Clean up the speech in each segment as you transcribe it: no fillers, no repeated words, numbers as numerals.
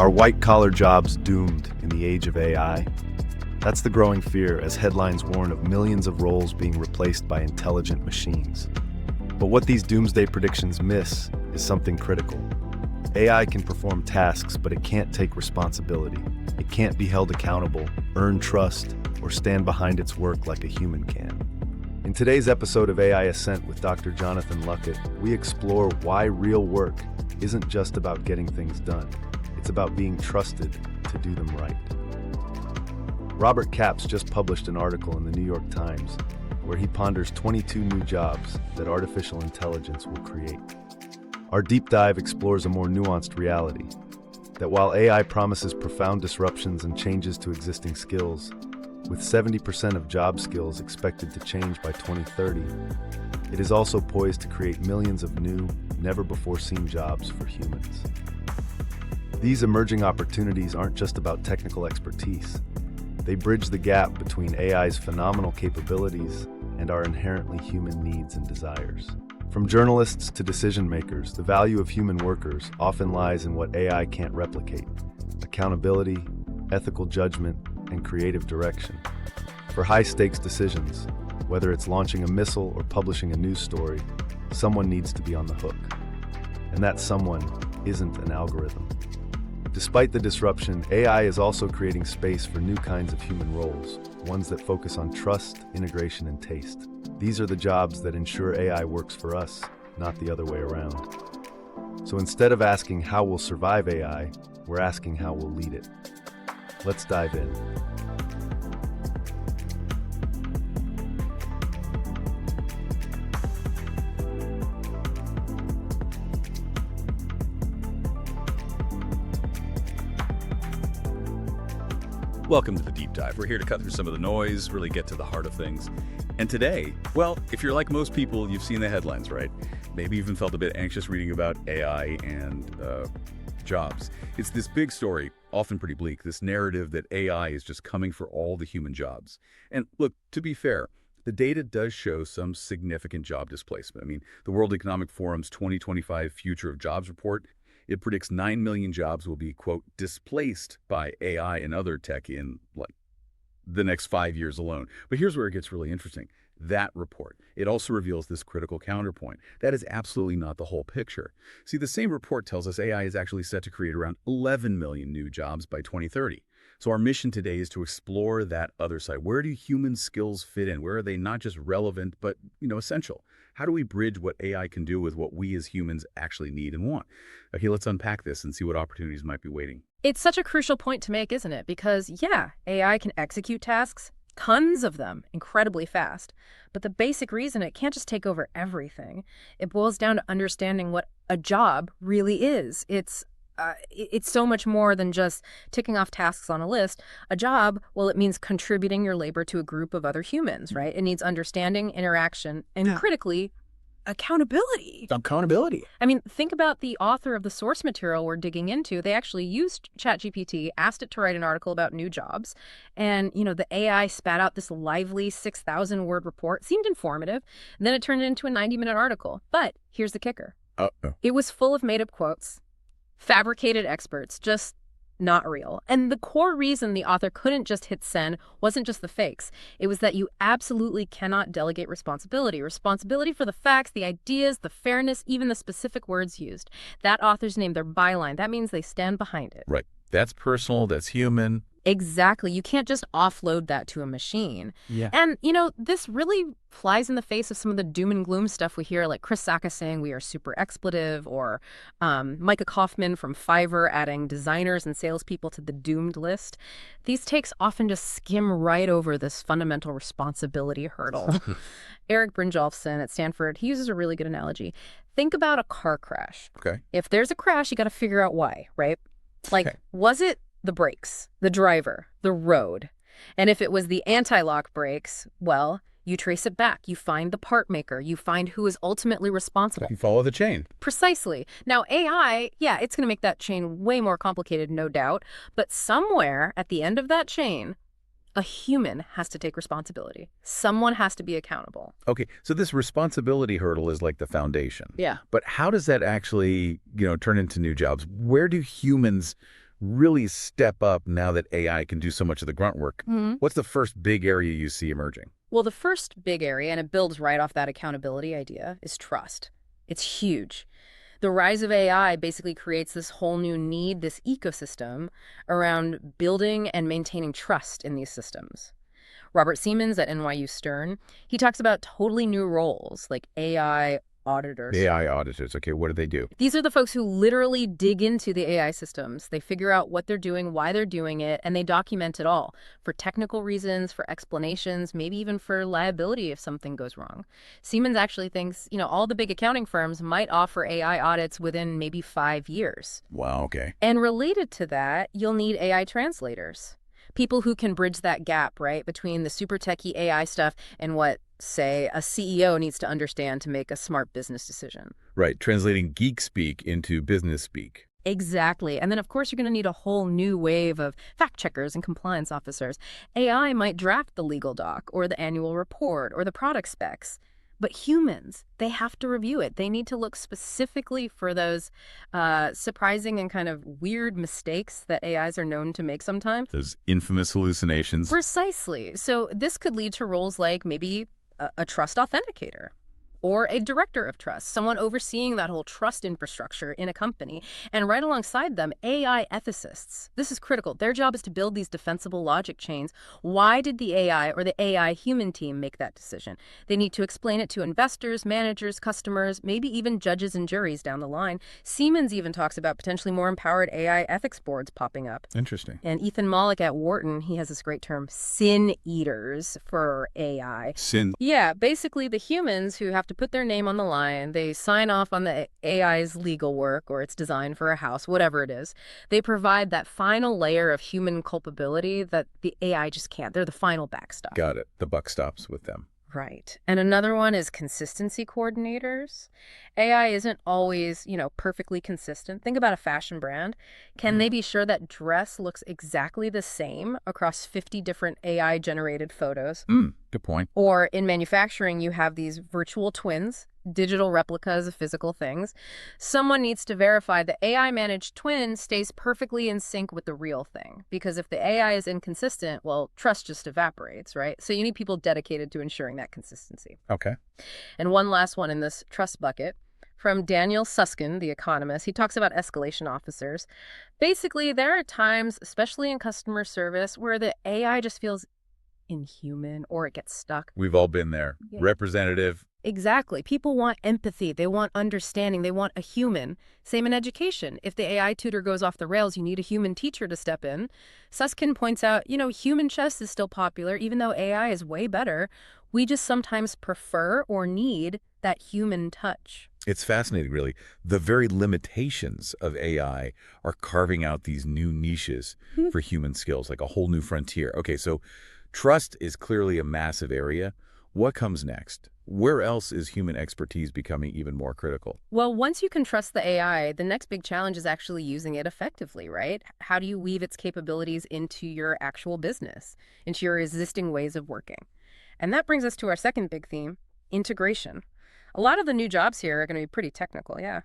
Are white-collar jobs doomed in the age of AI? That's the growing fear as headlines warn of millions of roles being replaced by intelligent machines. But what these doomsday predictions miss is something critical. AI can perform tasks, but it can't take responsibility. It can't be held accountable, earn trust, or stand behind its work like a human can. In today's episode of AI Ascent with Dr. Jonathan Luckett, we explore why real work isn't just about getting things done. It's about being trusted to do them right. Robert Capps just published an article in the New York Times where he ponders 22 new jobs that artificial intelligence will create. Our deep dive explores a more nuanced reality, that while AI promises profound disruptions and changes to existing skills, with 70% of job skills expected to change by 2030, it is also poised to create millions of new, never-before-seen jobs for humans. These emerging opportunities aren't just about technical expertise. They bridge the gap between AI's phenomenal capabilities and our inherently human needs and desires. From journalists to decision makers, the value of human workers often lies in what AI can't replicate: accountability, ethical judgment, and creative direction. For high-stakes decisions, whether it's launching a missile or publishing a news story, someone needs to be on the hook. And that someone isn't an algorithm. Despite the disruption, AI is also creating space for new kinds of human roles, ones that focus on trust, integration, and taste. These are the jobs that ensure AI works for us, not the other way around. So instead of asking how we'll survive AI, we're asking how we'll lead it. Let's dive in. Welcome to the Deep Dive. We're here to cut through some of the noise, really get to the heart of things. And today, well, if you're like most people, you've seen the headlines, right? Maybe even felt a bit anxious reading about AI and jobs. It's this big story, often pretty bleak, this narrative that AI is just coming for all the human jobs. And look, to be fair, the data does show some significant job displacement. I mean, the World Economic Forum's 2025 Future of Jobs report, it predicts 9 million jobs will be, quote, displaced by AI and other tech in, like, the next 5 years alone. But here's where it gets really interesting. That report, it also reveals this critical counterpoint. That is absolutely not the whole picture. See, the same report tells us AI is actually set to create around 11 million new jobs by 2030. So our mission today is to explore that other side. Where do human skills fit in? Where are they not just relevant, but, essential? How do we bridge what AI can do with what we as humans actually need and want? Okay, let's unpack this and see what opportunities might be waiting. It's such a crucial point to make, isn't it? Because, yeah, AI can execute tasks, tons of them, incredibly fast. But the basic reason it can't just take over everything, it boils down to understanding what a job really is. It's so much more than just ticking off tasks on a list. A job, well, it means contributing your labor to a group of other humans, right? It needs understanding, interaction, and critically, accountability. Accountability. I mean, think about the author of the source material we're digging into. They actually used ChatGPT, asked it to write an article about new jobs. And, the AI spat out this lively 6,000-word report. Seemed informative. And then it turned it into a 90-minute article. But here's the kicker. It was full of made-up quotes, fabricated experts, just not real. And the core reason the author couldn't just hit send wasn't just the fakes. It was that you absolutely cannot delegate responsibility. Responsibility for the facts, the ideas, the fairness, even the specific words used. That author's name, their byline, that means they stand behind it. Right. That's personal, that's human. Exactly. You can't just offload that to a machine. Yeah. And, this really flies in the face of some of the doom and gloom stuff we hear, like Chris Sacca saying we are super expletive, or Micah Kaufman from Fiverr adding designers and salespeople to the doomed list. These takes often just skim right over this fundamental responsibility hurdle. Eric Brynjolfsson at Stanford, he uses a really good analogy. Think about a car crash. Okay. If there's a crash, you got to figure out why, right? Like, was it the brakes, the driver, the road? And if it was the anti-lock brakes, well, you trace it back. You find the part maker. You find who is ultimately responsible. You follow the chain. Precisely. Now, AI, yeah, it's going to make that chain way more complicated, no doubt. But somewhere at the end of that chain, a human has to take responsibility. Someone has to be accountable. Okay, so this responsibility hurdle is like the foundation. Yeah. But how does that actually, turn into new jobs? Where do humans really step up now that AI can do so much of the grunt work? What's the first big area you see emerging? Well, the first big area, and it builds right off that accountability idea, is trust. It's huge. The rise of AI basically creates this whole new need, this ecosystem around building and maintaining trust in these systems. Robert Siemens at NYU Stern, he talks about totally new roles like AI auditors. AI auditors. Okay, what do they do? These are the folks who literally dig into the AI systems. They figure out what they're doing, why they're doing it, and they document it all for technical reasons, for explanations, maybe even for liability if something goes wrong. Siemens actually thinks, all the big accounting firms might offer AI audits within maybe 5 years. Wow, okay. And related to that, you'll need AI translators. People who can bridge that gap, right, between the super techie AI stuff and what, say, a CEO needs to understand to make a smart business decision. Right, translating geek speak into business speak. Exactly. And then, of course, you're going to need a whole new wave of fact checkers and compliance officers. AI might draft the legal doc or the annual report or the product specs. But humans, they have to review it. They need to look specifically for those surprising and kind of weird mistakes that AIs are known to make sometimes. Those infamous hallucinations. Precisely. So this could lead to roles like maybe a trust authenticator or a director of trust, someone overseeing that whole trust infrastructure in a company. And right alongside them, AI ethicists. This is critical. Their job is to build these defensible logic chains. Why did the AI or the AI human team make that decision? They need to explain it to investors, managers, customers, maybe even judges and juries down the line. Siemens even talks about potentially more empowered AI ethics boards popping up. Interesting. And Ethan Mollick at Wharton, he has this great term, sin eaters for AI. Sin. Yeah, basically the humans who have to put their name on the line, they sign off on the AI's legal work or its design for a house, whatever it is. They provide that final layer of human culpability that the AI just can't. They're the final backstop. Got it. The buck stops with them. Right. And another one is consistency coordinators. AI isn't always, perfectly consistent. Think about a fashion brand. Can they be sure that dress looks exactly the same across 50 different AI-generated photos? Good point. Or in manufacturing, you have these virtual twins, digital replicas of physical things. Someone needs to verify the AI-managed twin stays perfectly in sync with the real thing. Because if the AI is inconsistent, well, trust just evaporates, right? So you need people dedicated to ensuring that consistency. Okay. And one last one in this trust bucket. From Daniel Susskind, the economist, he talks about escalation officers. Basically, there are times, especially in customer service, where the AI just feels inhuman or it gets stuck. We've all been there. Yeah. Representative. Exactly. People want empathy. They want understanding. They want a human. Same in education. If the AI tutor goes off the rails, you need a human teacher to step in. Susskind points out, human chess is still popular, even though AI is way better. We just sometimes prefer or need that human touch. It's fascinating, really. The very limitations of AI are carving out these new niches for human skills, like a whole new frontier. Okay, so trust is clearly a massive area. What comes next? Where else is human expertise becoming even more critical? Well, once you can trust the AI, the next big challenge is actually using it effectively, right? How do you weave its capabilities into your actual business, into your existing ways of working? And that brings us to our second big theme, integration. A lot of the new jobs here are going to be pretty technical, yeah.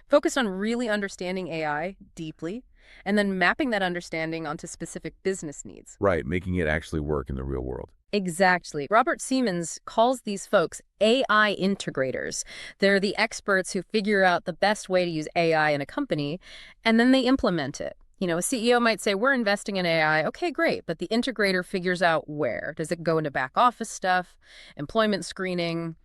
Focused on really understanding AI deeply, and then mapping that understanding onto specific business needs. Right, making it actually work in the real world. Exactly. Robert Siemens calls these folks AI integrators. They're the experts who figure out the best way to use AI in a company, and then they implement it. A CEO might say, we're investing in AI. Okay, great. But the integrator figures out where. Does it go into back office stuff, employment screening,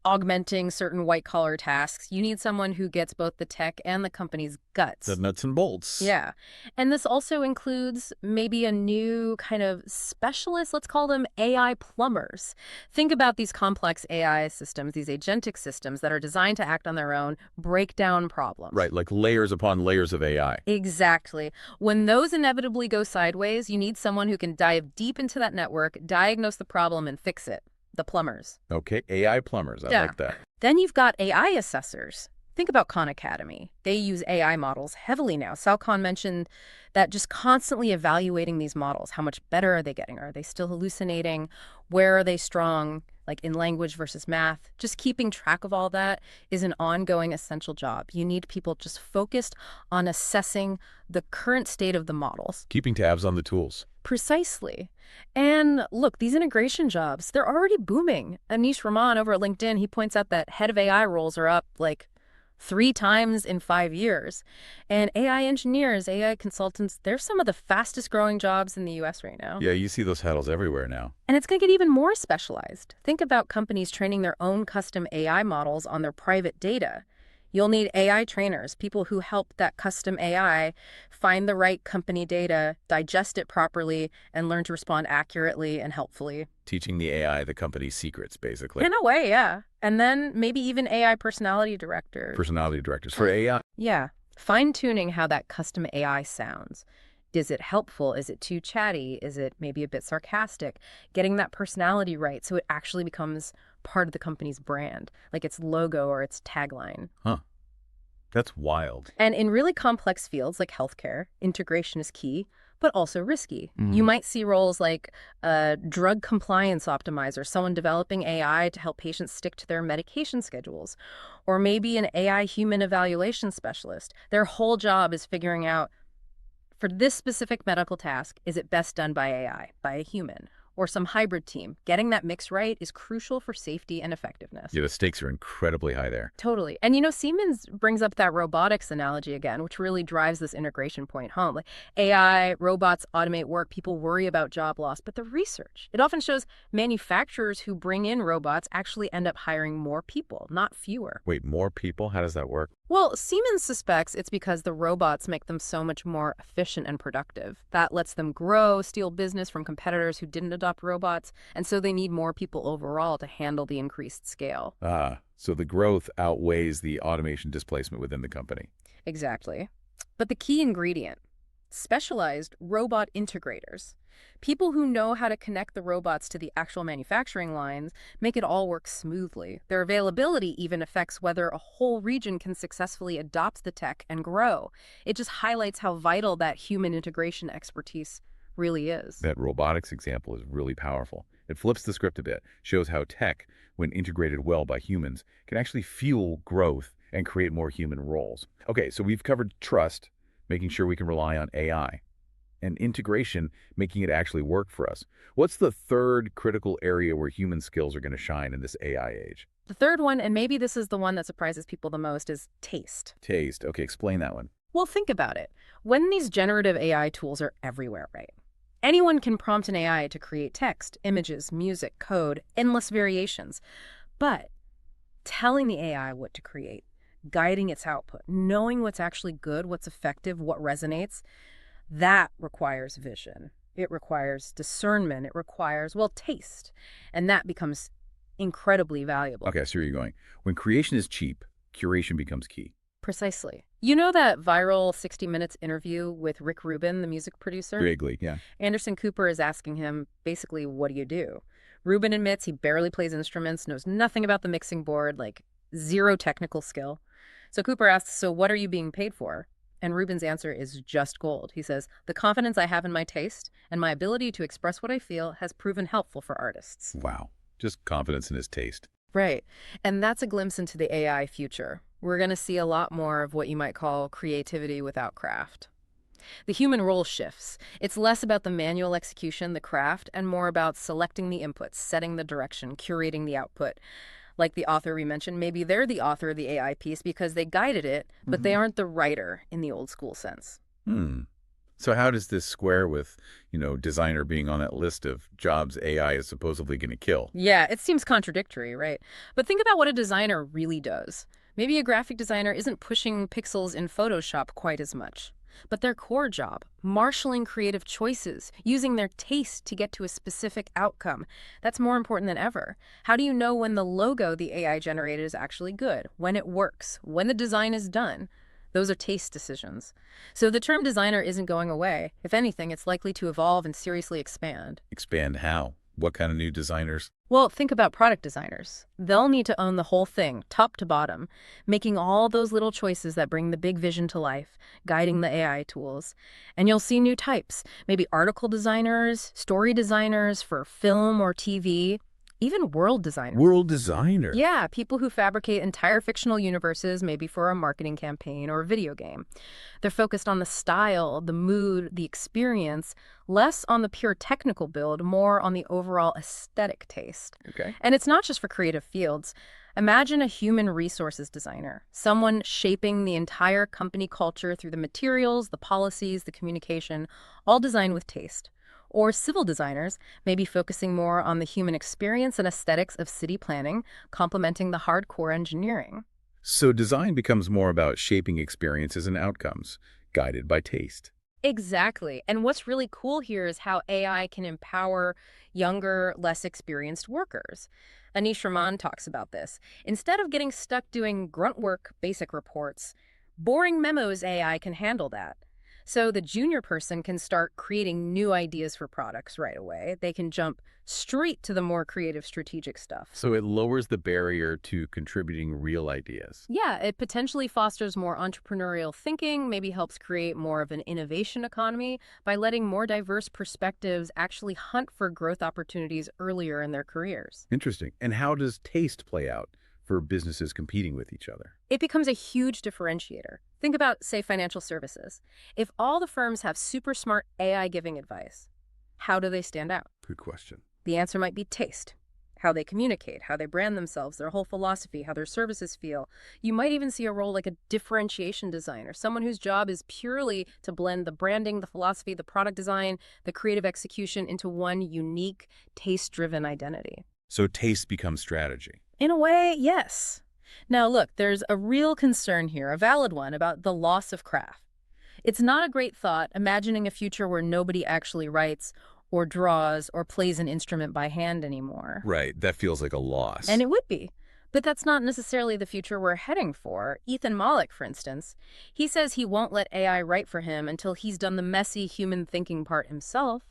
augmenting certain white-collar tasks? You need someone who gets both the tech and the company's guts. The nuts and bolts. Yeah. And this also includes maybe a new kind of specialist, let's call them AI plumbers. Think about these complex AI systems, these agentic systems that are designed to act on their own, break down problems. Right, like layers upon layers of AI. Exactly. When those inevitably go sideways, you need someone who can dive deep into that network, diagnose the problem, and fix it. The plumbers. Okay, AI plumbers. I like that. Then you've got AI assessors. Think about Khan Academy. They use AI models heavily now. Sal Khan mentioned that just constantly evaluating these models. How much better are they getting? Are they still hallucinating? Where are they strong, like in language versus math? Just keeping track of all that is an ongoing essential job. You need people just focused on assessing the current state of the models. Keeping tabs on the tools. Precisely. And look, these integration jobs, they're already booming. Anish Raman over at LinkedIn, he points out that head of AI roles are up like 3 times in 5 years. And AI engineers, AI consultants, they're some of the fastest growing jobs in the US right now. Yeah, you see those titles everywhere now. And it's going to get even more specialized. Think about companies training their own custom AI models on their private data. You'll need AI trainers, people who help that custom AI find the right company data, digest it properly, and learn to respond accurately and helpfully. Teaching the AI the company's secrets, basically. In a way, yeah. And then maybe even AI personality directors. Personality directors for AI. Yeah. Fine-tuning how that custom AI sounds. Is it helpful? Is it too chatty? Is it maybe a bit sarcastic? Getting that personality right so it actually becomes part of the company's brand, like its logo or its tagline. Huh. That's wild. And in really complex fields like healthcare, integration is key, but also risky. You might see roles like a drug compliance optimizer, someone developing AI to help patients stick to their medication schedules, or maybe an AI human evaluation specialist. Their whole job is figuring out, for this specific medical task, is it best done by AI, by a human, or some hybrid team? Getting that mix right is crucial for safety and effectiveness. Yeah, the stakes are incredibly high there. Totally. And Siemens brings up that robotics analogy again, which really drives this integration point home. Like AI, robots automate work, people worry about job loss, but the research, it often shows manufacturers who bring in robots actually end up hiring more people, not fewer. Wait, more people? How does that work? Well, Siemens suspects it's because the robots make them so much more efficient and productive. That lets them grow, steal business from competitors who didn't adopt robots, and so they need more people overall to handle the increased scale. So the growth outweighs the automation displacement within the company. Exactly. But the key ingredient, specialized robot integrators. People who know how to connect the robots to the actual manufacturing lines, make it all work smoothly. Their availability even affects whether a whole region can successfully adopt the tech and grow. It just highlights how vital that human integration expertise really is. That robotics example is really powerful. It flips the script a bit, shows how tech, when integrated well by humans, can actually fuel growth and create more human roles. Okay, so we've covered trust, making sure we can rely on AI, and integration, making it actually work for us. What's the third critical area where human skills are going to shine in this AI age? The third one, and maybe this is the one that surprises people the most, is taste. Taste. Okay, explain that one. Well, think about it. When these generative AI tools are everywhere, right? Anyone can prompt an AI to create text, images, music, code, endless variations. But telling the AI what to create, guiding its output, knowing what's actually good, what's effective, what resonates, that requires vision. It requires discernment. It requires, well, taste. And that becomes incredibly valuable. Okay, I see where you're going. When creation is cheap, curation becomes key. Precisely. You know that viral 60 Minutes interview with Rick Rubin, the music producer? Vaguely, yeah. Anderson Cooper is asking him, basically, what do you do? Rubin admits he barely plays instruments, knows nothing about the mixing board, like zero technical skill. So Cooper asks, so what are you being paid for? And Rubin's answer is just gold. He says, the confidence I have in my taste and my ability to express what I feel has proven helpful for artists. Wow. Just confidence in his taste. Right. And that's a glimpse into the AI future. We're going to see a lot more of what you might call creativity without craft. The human role shifts. It's less about the manual execution, the craft, and more about selecting the inputs, setting the direction, curating the output. Like the author we mentioned, maybe they're the author of the AI piece because they guided it, but they aren't the writer in the old school sense. So how does this square with, designer being on that list of jobs AI is supposedly going to kill? Yeah, it seems contradictory, right? But think about what a designer really does. Maybe a graphic designer isn't pushing pixels in Photoshop quite as much. But their core job, marshaling creative choices, using their taste to get to a specific outcome, that's more important than ever. How do you know when the logo the AI generated is actually good, when it works, when the design is done? Those are taste decisions. So the term designer isn't going away. If anything, it's likely to evolve and seriously expand. Expand how? What kind of new designers? Well, think about product designers. They'll need to own the whole thing, top to bottom, making all those little choices that bring the big vision to life, guiding the AI tools. And you'll see new types, maybe article designers, story designers for film or TV, even world designers. World designer. Yeah, people who fabricate entire fictional universes, maybe for a marketing campaign or a video game. They're focused on the style, the mood, the experience, less on the pure technical build, more on the overall aesthetic taste. Okay. And it's not just for creative fields. Imagine a human resources designer, someone shaping the entire company culture through the materials, the policies, the communication, all designed with taste. Or civil designers, maybe focusing more on the human experience and aesthetics of city planning, complementing the hardcore engineering. So design becomes more about shaping experiences and outcomes, guided by taste. Exactly. And what's really cool here is how AI can empower younger, less experienced workers. Anish Raman talks about this. Instead of getting stuck doing grunt work, basic reports, boring memos AI can handle that. So the junior person can start creating new ideas for products right away. They can jump straight to the more creative strategic stuff. So it lowers the barrier to contributing real ideas. Yeah, it potentially fosters more entrepreneurial thinking, maybe helps create more of an innovation economy by letting more diverse perspectives actually hunt for growth opportunities earlier in their careers. Interesting. And how does taste play out for businesses competing with each other? It becomes a huge differentiator. Think about, say, financial services. If all the firms have super smart AI giving advice, how do they stand out? Good question. The answer might be taste. How they communicate, how they brand themselves, their whole philosophy, how their services feel. You might even see a role like a differentiation designer, someone whose job is purely to blend the branding, the philosophy, the product design, the creative execution into one unique, taste-driven identity. So taste becomes strategy. In a way, yes. Now look, there's a real concern here, a valid one, about the loss of craft. It's not a great thought imagining a future where nobody actually writes or draws or plays an instrument by hand anymore. Right. That feels like a loss. And it would be. But that's not necessarily the future we're heading for. Ethan Malik, for instance, he says he won't let AI write for him until he's done the messy human thinking part himself.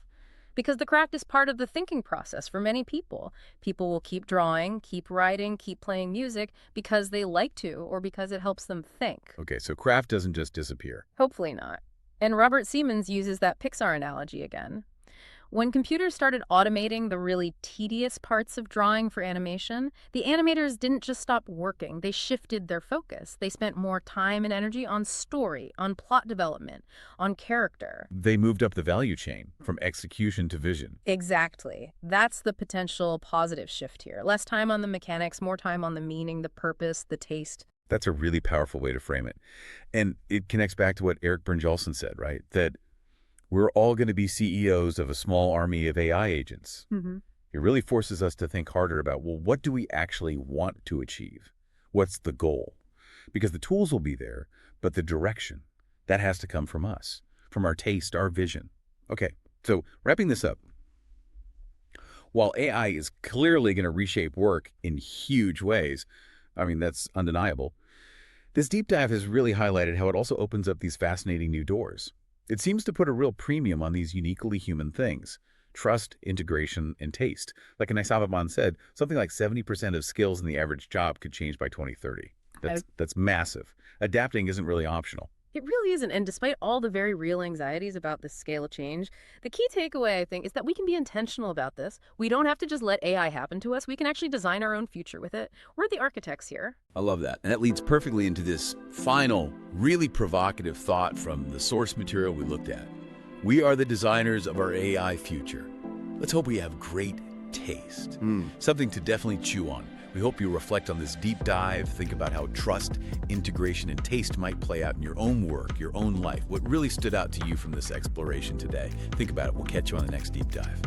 Because the craft is part of the thinking process for many people. People will keep drawing, keep writing, keep playing music because they like to or because it helps them think. Okay, so craft doesn't just disappear. Hopefully not. And Robert Siemens uses that Pixar analogy again. When computers started automating the really tedious parts of drawing for animation, the animators didn't just stop working, they shifted their focus. They spent more time and energy on story, on plot development, on character. They moved up the value chain from execution to vision. Exactly. That's the potential positive shift here. Less time on the mechanics, more time on the meaning, the purpose, the taste. That's a really powerful way to frame it. And it connects back to what Eric Brynjolfsson said, right? That we're all going to be CEOs of a small army of AI agents. Mm-hmm. It really forces us to think harder about, well, what do we actually want to achieve? What's the goal? Because the tools will be there, but the direction, that has to come from us, from our taste, our vision. Okay, so wrapping this up. While AI is clearly going to reshape work in huge ways, I mean, that's undeniable, this deep dive has really highlighted how it also opens up these fascinating new doors. It seems to put a real premium on these uniquely human things: trust, integration, and taste. Like Anish said, something like 70% of skills in the average job could change by 2030. That's massive. Adapting isn't really optional. It really isn't, and despite all the very real anxieties about this scale of change, the key takeaway, I think, is that we can be intentional about this. We don't have to just let AI happen to us. We can actually design our own future with it. We're the architects here. I love that. And that leads perfectly into this final, really provocative thought from the source material we looked at. We are the designers of our AI future. Let's hope we have great taste. Something to definitely chew on. We hope you reflect on this deep dive, think about how trust, integration, and taste might play out in your own work, your own life. What really stood out to you from this exploration today? Think about it. We'll catch you on the next deep dive.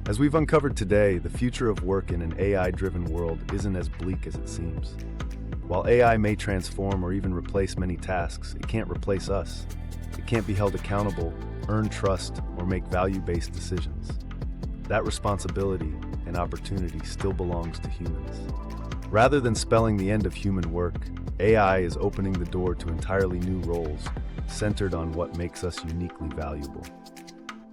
As we've uncovered today, the future of work in an AI-driven world isn't as bleak as it seems. While AI may transform or even replace many tasks, it can't replace us. It can't be held accountable, earn trust, or make value-based decisions. That responsibility and opportunity still belongs to humans. Rather than spelling the end of human work, AI is opening the door to entirely new roles centered on what makes us uniquely valuable.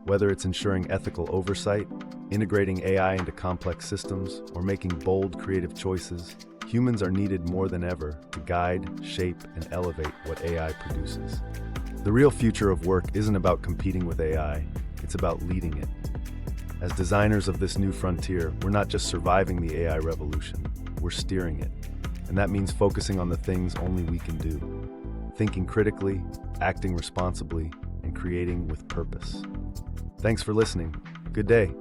Whether it's ensuring ethical oversight, integrating AI into complex systems, or making bold, creative choices, humans are needed more than ever to guide, shape, and elevate what AI produces. The real future of work isn't about competing with AI, it's about leading it. As designers of this new frontier, we're not just surviving the AI revolution, we're steering it. And that means focusing on the things only we can do. Thinking critically, acting responsibly, and creating with purpose. Thanks for listening. Good day.